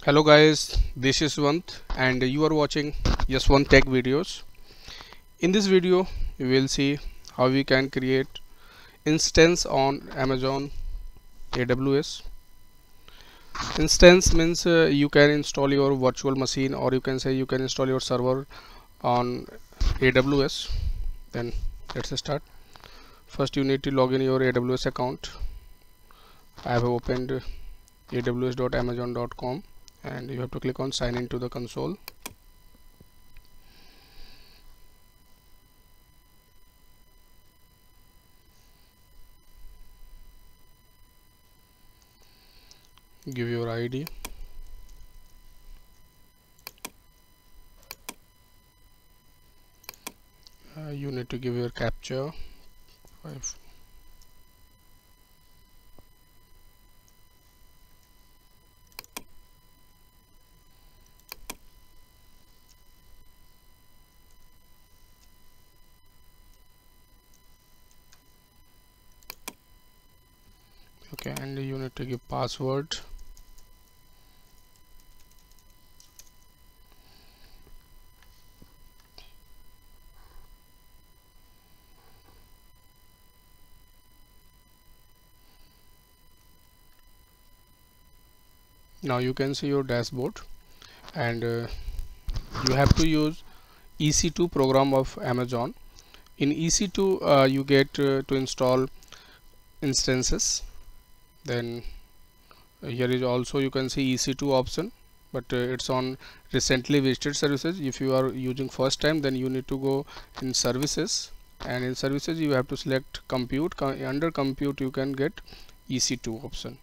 Hello guys, this is Swant and you are watching Yaswant Tech videos. In this video, you will see how we can create instance on Amazon AWS. Instance means you can install your virtual machine, or you can say you can install your server on AWS. Then let's start. First you need to log in your AWS account. I have opened aws.amazon.com and you have to click on sign into the console. Give your ID. You need to give your captcha 5. Okay, and you need to give password. Now you can see your dashboard, and you have to use EC2 program of Amazon. In EC2 you get to install instances. Then here is also you can see EC2 option, but it's on recently visited services. If you are using first time, then you need to go in services, and in services you have to select compute. Under compute you can get EC2 option.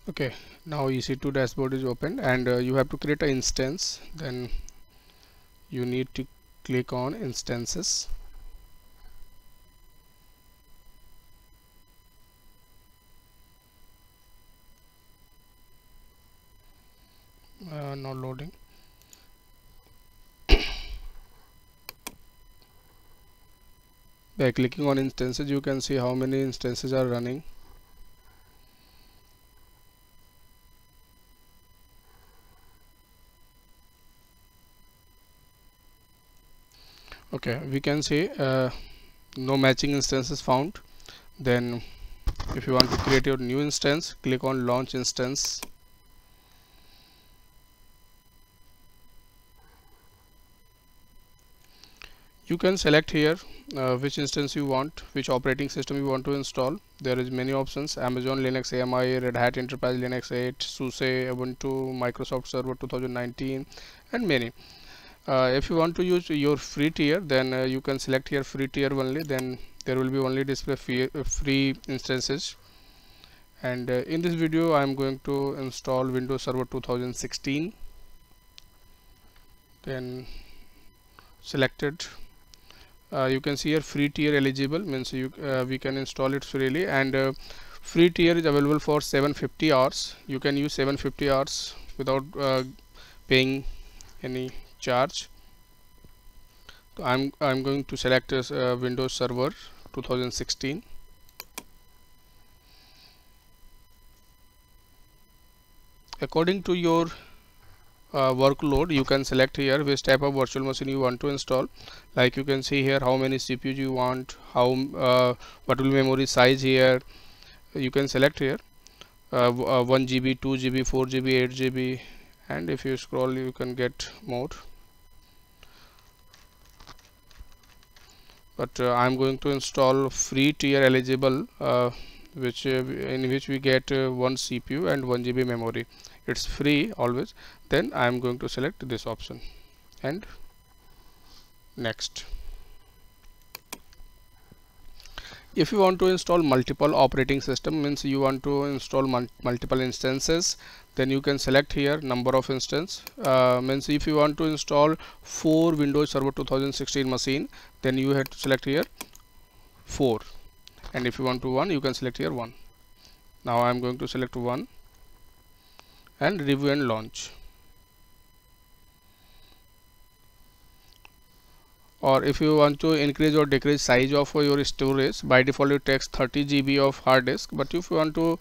Okay, now EC2 dashboard is open, and you have to create an instance. Then you need to click on instances. Not loading. By clicking on instances you can see how many instances are running. Okay, we can say no matching instances found. Then if you want to create your new instance, click on launch instance. You can select here which instance you want, which operating system you want to install. There is many options: Amazon Linux AMI, Red Hat Enterprise Linux 8, SUSE, Ubuntu, Microsoft Server 2019, and many. If you want to use your free tier, then you can select here free tier only. Then there will be only display free instances. And in this video I am going to install Windows Server 2016. Then selected. You can see here free tier eligible, means we can install it freely, and free tier is available for 750 hours. You can use 750 hours without paying any charge. I'm going to select Windows Server 2016. According to your workload, you can select here which type of virtual machine you want to install. Like you can see here how many CPUs you want, how what will memory size here. You can select here 1 GB, 2 GB, 4 GB, 8 GB, and if you scroll you can get more. But I'm going to install free tier eligible, which in which we get 1 CPU and 1 GB memory. It's free always. Then I'm going to select this option and next. If you want to install multiple operating system, means you want to install multiple instances, then you can select here number of instance. Means if you want to install 4 Windows Server 2016 machine, then you have to select here 4, and if you want to 1, you can select here 1. Now I am going to select 1 and review and launch. or if you want to increase or decrease size of your storage, by default it takes 30 GB of hard disk, but if you want to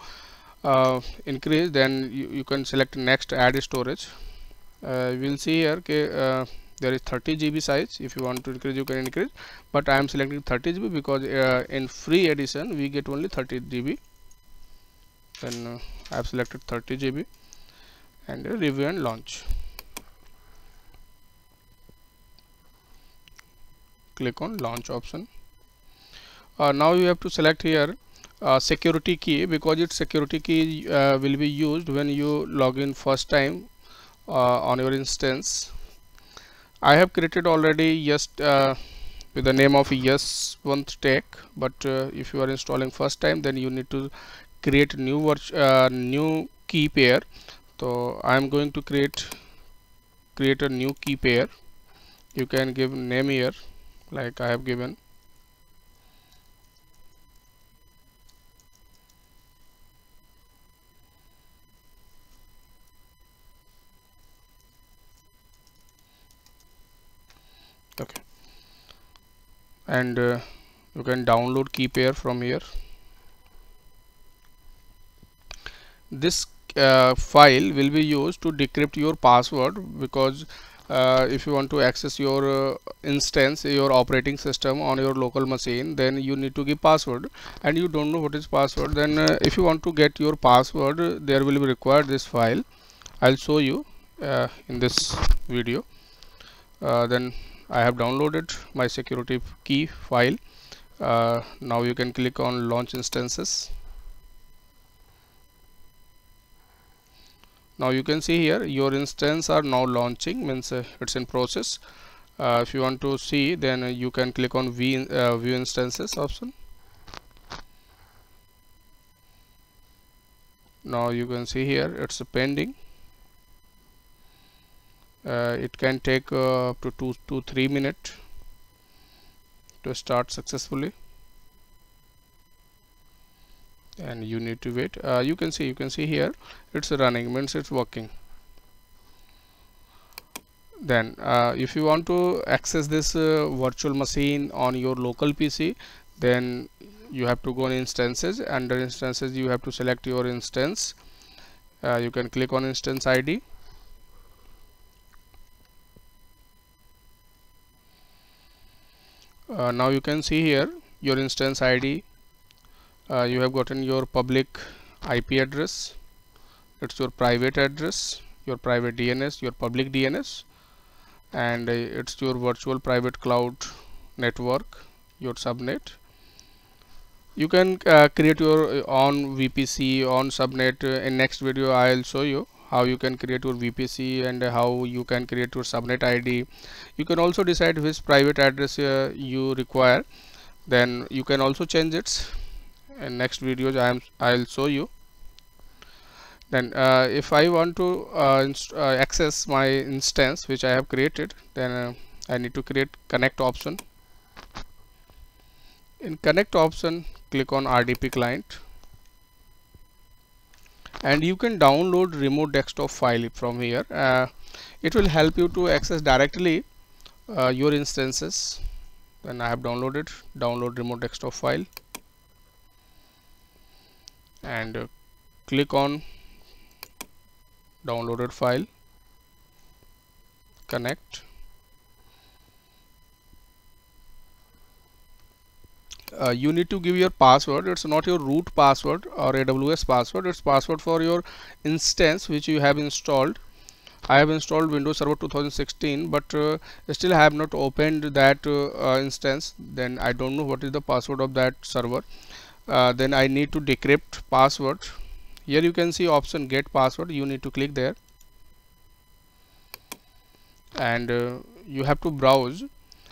increase, then you can select next, add storage. We'll see here there is 30 GB size. If you want to increase, you can increase, but I am selecting 30 GB because in free edition we get only 30 GB. Then I have selected 30 GB and review and launch. Click on launch option. Now you have to select here security key, because its security key will be used when you log in first time on your instance. I have created already just with the name of YesOneTech, but if you are installing first time, then you need to create new key pair. So I am going to create a new key pair. You can give name here like I have given. Okay, and you can download key pair from here. This file will be used to decrypt your password, because if you want to access your instance, your operating system on your local machine, then you need to give password, and you don't know what is password. Then if you want to get your password, there will be required this file. I'll show you in this video. Then I have downloaded my security key file. Now you can click on launch instances. Now you can see here your instance are now launching, means it's in process. If you want to see, then you can click on view instances option. Now you can see here it's pending. It can take up to 2 to 3 minutes to start successfully, and you need to wait. You can see here it's running, means it's working. Then if you want to access this virtual machine on your local PC, then you have to go on instances. Under instances you have to select your instance. You can click on instance ID. Now you can see here your instance ID. You have gotten your public IP address, it's your private address, your private DNS, your public DNS, and it's your virtual private cloud network, your subnet. You can create your own VPC on subnet. In next video I'll show you how you can create your VPC and how you can create your subnet ID. You can also decide which private address you require, then you can also change it. In next videos I'll show you. Then if I want to access my instance which I have created, then I need to create connect option. In connect option, click on RDP client, and you can download remote desktop file from here. It will help you to access directly your instances. Then I have downloaded download remote desktop file, and click on downloaded file, connect. You need to give your password. It's not your root password or AWS password, it's password for your instance which you have installed. I have installed Windows Server 2016, but still I have not opened that instance. Then I don't know what is the password of that server. Then I need to decrypt password. Here you can see option get password. You need to click there, and you have to browse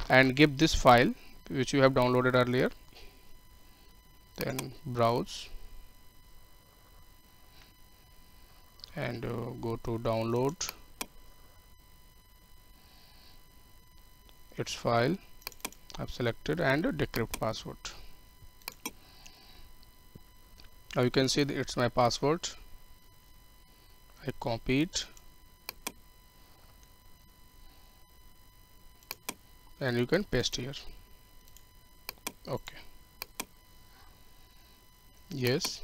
and give this file which you have downloaded earlier. Then browse and go to download its file. I've selected and decrypt password. Now you can see that it's my password. I copy it and you can paste here. Okay, yes.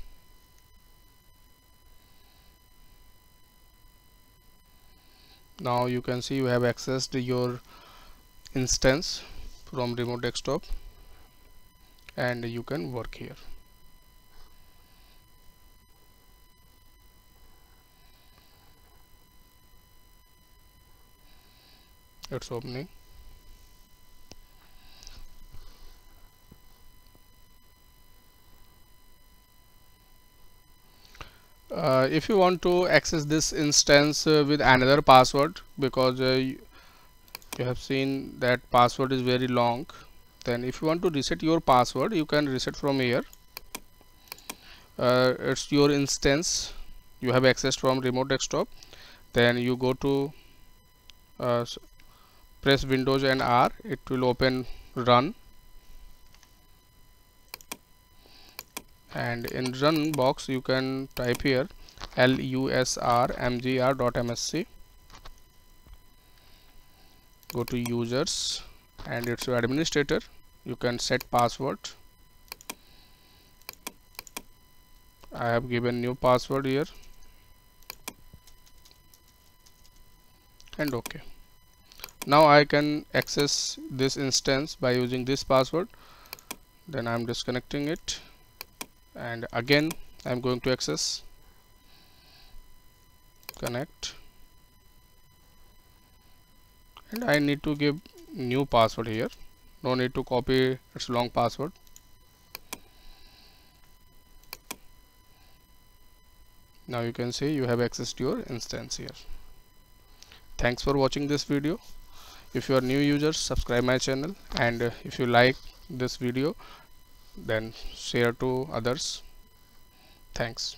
Now you can see you have accessed your instance from remote desktop and you can work here. It's opening. If you want to access this instance with another password, because you have seen that password is very long, then if you want to reset your password, you can reset from here. It's your instance you have accessed from remote desktop. Then you go to press Windows and R, it will open run, and in run box you can type here lusrmgr.msc. go to users and it's your administrator. You can set password. I have given new password here and OK. Now I can access this instance by using this password. Then I'm disconnecting it and again I'm going to access, connect, and I need to give new password here. No need to copy its long password. Now you can see you have accessed your instance here. Thanks for watching this video. If you are new users, subscribe my channel, and if you like this video, then share to others. Thanks.